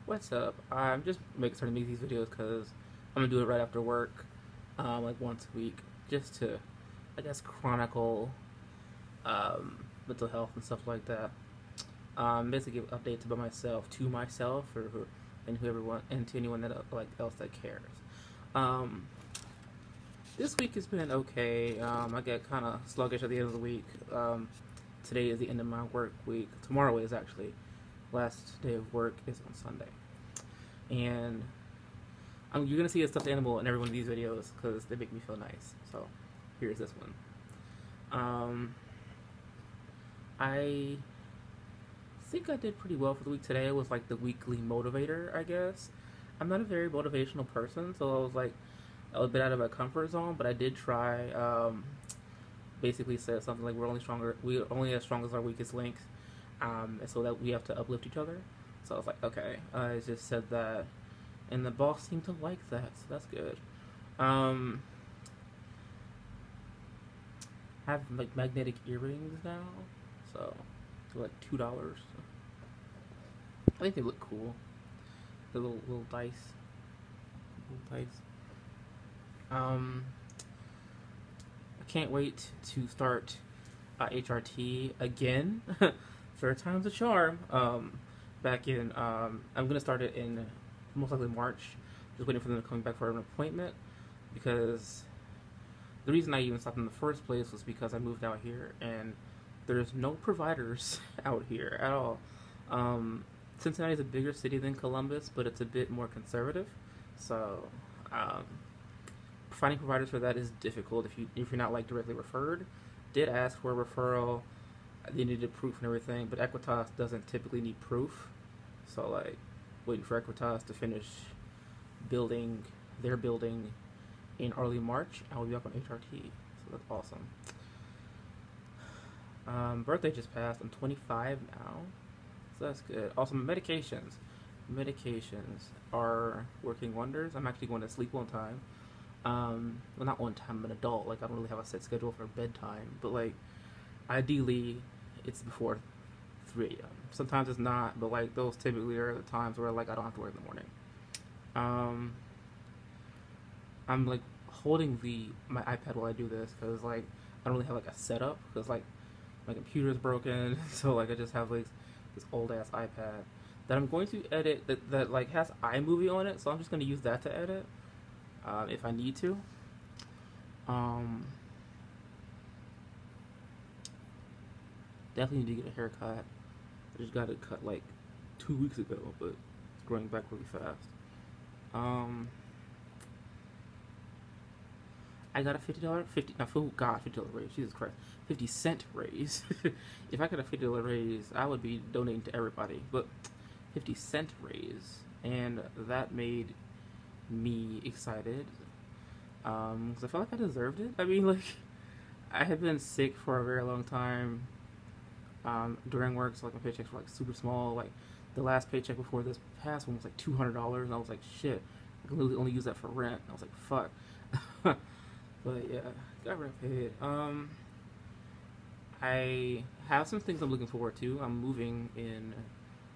What's up? I'm just starting to make these videos because I'm gonna do it right after work, like once a week, just to, I guess, chronicle mental health and stuff like that. Basically give updates about myself to myself and to anyone that else that cares. Um, this week has been okay. I get kind of sluggish at the end of the week. Today is the end of my work week. Tomorrow is actually last day of work is on Sunday, and you're gonna see a stuffed animal in every one of these videos because they make me feel nice. So here's this one. Um, I think I did pretty well for the week today. It was like the weekly motivator, I guess. I'm not a very motivational person, so I was like a bit out of my comfort zone, but I did try. Basically said something like we're only as strong as our weakest links, and so that we have to uplift each other. So I was like, okay, I just said that, and the boss seemed to like that, so that's good. Um, I have like magnetic earrings now, so they're like $2. I think they look cool. The little dice. Um, I can't wait to start HRT again. Third time's a charm. Back in I'm gonna start it in most likely March. Just waiting for them to come back for an appointment because the reason I even stopped in the first place was because I moved out here and there's no providers out here at all. Cincinnati is a bigger city than Columbus, but it's a bit more conservative. So um, finding providers for that is difficult if you're not like directly referred. Did ask for a referral. They needed proof and everything, but Equitas doesn't typically need proof. So like waiting for Equitas to finish building their building in early March, I will be up on HRT. So that's awesome. Birthday just passed. I'm 25 now, so that's good. Also, my medications are working wonders. I'm actually going to sleep on time. Well, not on time. I'm an adult. Like I don't really have a set schedule for bedtime, but like ideally, it's before 3 a.m. Sometimes it's not, but like those typically are the times where like I don't have to work in the morning. Um, I'm like holding the my iPad while I do this because like I don't really have like a setup because like my computer's broken, so like I just have like this old ass iPad that I'm going to edit that like has iMovie on it, so I'm just going to use that to edit if I need to. Um, Definitely need to get a haircut. I just got it cut like 2 weeks ago, but it's growing back really fast. Um, I got a $50 raise. Jesus Christ, 50 cent raise. If I got a $50 raise, I would be donating to everybody. But 50 cent raise, and that made me excited. Because I felt like I deserved it. I mean, like I had been sick for a very long time. During work, so like my paychecks were like super small. Like the last paycheck before this past one was like $200, and I was like, shit, I can literally only use that for rent. And I was like, fuck. But yeah, got rent paid. I have some things I'm looking forward to. I'm moving in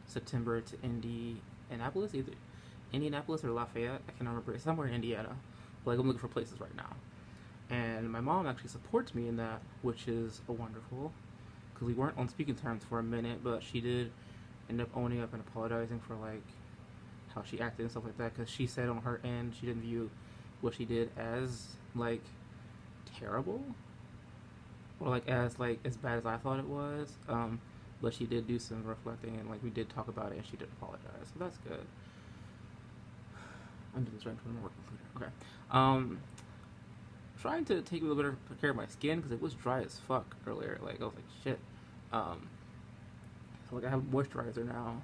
September to Indianapolis, either Indianapolis or Lafayette. I can't remember. It's somewhere in Indiana. But like I'm looking for places right now, and my mom actually supports me in that, which is a wonderful. Because we weren't on speaking terms for a minute, but she did end up owning up and apologizing for like how she acted and stuff like that. Because she said on her end she didn't view what she did as like terrible or like as bad as I thought it was. But she did do some reflecting and like we did talk about it and she did apologize, so that's good. I'm doing this right in front of my work computer. Okay. Trying to take a little bit of care of my skin because it was dry as fuck earlier. Like I was like shit. Um, so like I have moisturizer now.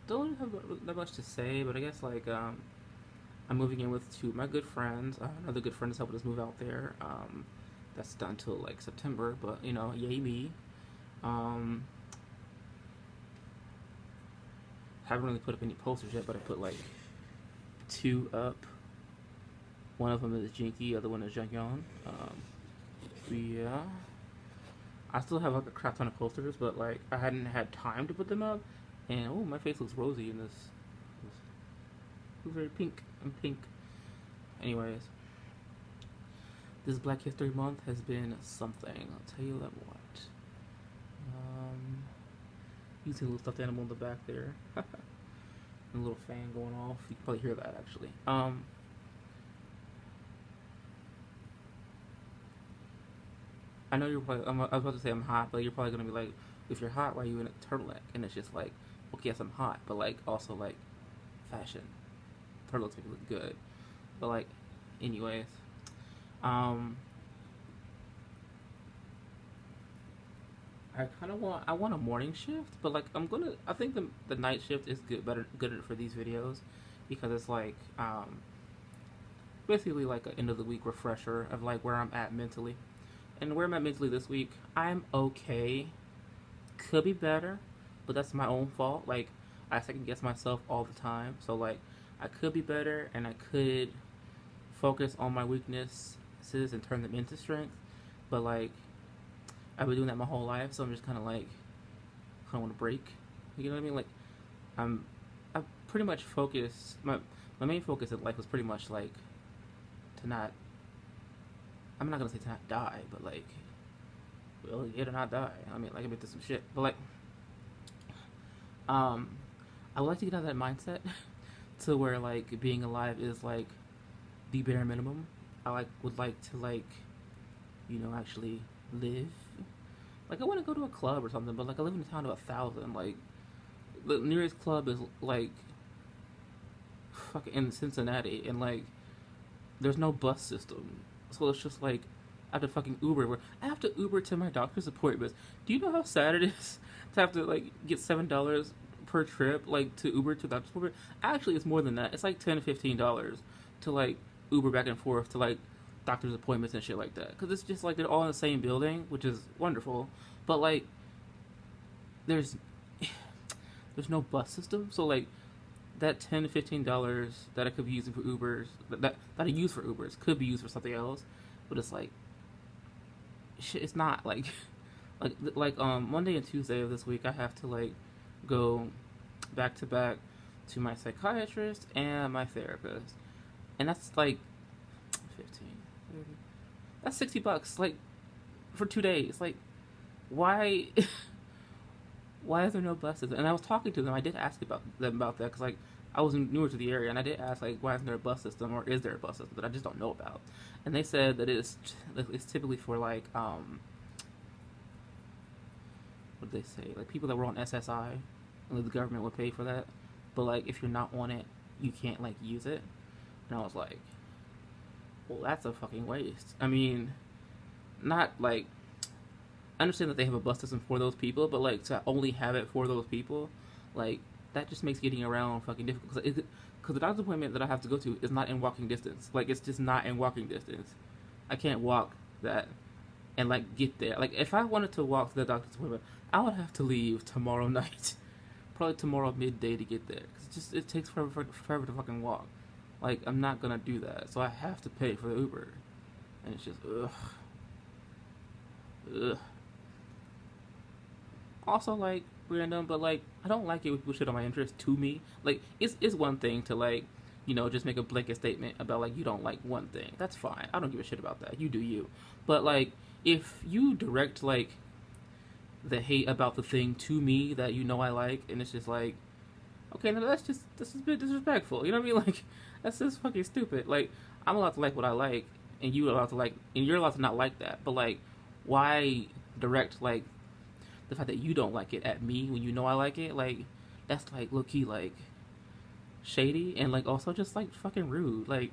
Don't have that much to say, but I guess like I'm moving in with two of my good friends. Another good friend is helping us move out there. That's done until like September, but you know, yay me. Um, haven't really put up any posters yet, but I put like two up. One of them is Jinky, the other one is Jungyeon. Yeah. I still have like a crap ton of posters, but like I hadn't had time to put them up. And oh, my face looks rosy in this. Looks very pink. I'm pink. Anyways, this Black History Month has been something. I'll tell you that what. You see a little stuffed animal in the back there. And a little fan going off. You can probably hear that actually. I know you're probably. I was about to say I'm hot, but you're probably gonna be like, if you're hot, why are you in a turtleneck? And it's just like, okay, yes, I'm hot, but like also like, fashion. Turtlenecks make you look good, but like, anyways, um, I want a morning shift, but like I think the night shift is good for these videos because it's like basically like an end of the week refresher of like where I'm at mentally. And where am I mentally this week? I'm okay. Could be better, but that's my own fault. Like, I second guess myself all the time. So, like, I could be better, and I could focus on my weaknesses and turn them into strength. But, like, I've been doing that my whole life, so I'm just kind of like, I want to break. You know what I mean? Like, I pretty much focused, my main focus in life was pretty much, like, to not, I'm not gonna say to not die, but like, well, yeah, to not die. I mean, like, I've been through some shit, but like, um, I would like to get out of that mindset to where like being alive is like the bare minimum. Would like to like, actually live. Like, I want to go to a club or something, but like I live in a town of 1,000. Like, the nearest club is like fucking in Cincinnati, and like there's no bus system. So it's just like I have to fucking Uber. Where I have to Uber to my doctor's appointments. Do you know how sad it is to have to like get $7 per trip, like to Uber to the doctor's appointment? Actually, it's more than that. It's like $10 to $15 to like Uber back and forth to like doctor's appointments and shit like that. Because it's just like they're all in the same building, which is wonderful. But like, there's no bus system, so like that $10 to $15 that I could be using for Ubers, that I use for Ubers, could be used for something else. But it's like, shit, it's not like, Monday and Tuesday of this week, I have to like go back to back to my psychiatrist and my therapist, and that's like 15, 30, that's $60 like for 2 days. Like, why? Why is there no buses? And I was talking to them. I did ask them about that because like I was newer to the area, and I did ask like, why isn't there a bus system, or is there a bus system that I just don't know about? And they said that it's typically for like what did they say, like people that were on SSI, and the government would pay for that. But like if you're not on it, you can't like use it. And I was like, well, that's a fucking waste. I mean, not like, I understand that they have a bus system for those people, but like to only have it for those people, like that just makes getting around fucking difficult. Because the doctor's appointment that I have to go to is not in walking distance. Like, it's just not in walking distance. I can't walk that and like get there. Like, if I wanted to walk to the doctor's appointment, I would have to leave tomorrow night, probably tomorrow midday to get there. Because it takes forever to fucking walk. Like, I'm not gonna do that, so I have to pay for the Uber, and it's just ugh. Also, like, random, but like I don't like it when people shit on my interest to me. Like, it's one thing to like, just make a blanket statement about like you don't like one thing. That's fine. I don't give a shit about that. You do you. But like, if you direct like the hate about the thing to me that I like, and it's just like, okay, no, this is a bit disrespectful. You know what I mean? Like, that's just fucking stupid. Like, I'm allowed to like what I like, and you're allowed to not like that. But like, why direct like the fact that you don't like it at me when I like it? Like, that's like low key like shady, and like also just like fucking rude. Like,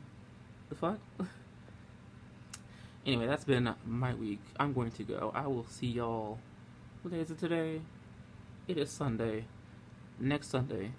the fuck. Anyway, that's been my week. I'm going to go. I will see y'all. What day is it today? It is Sunday. Next Sunday.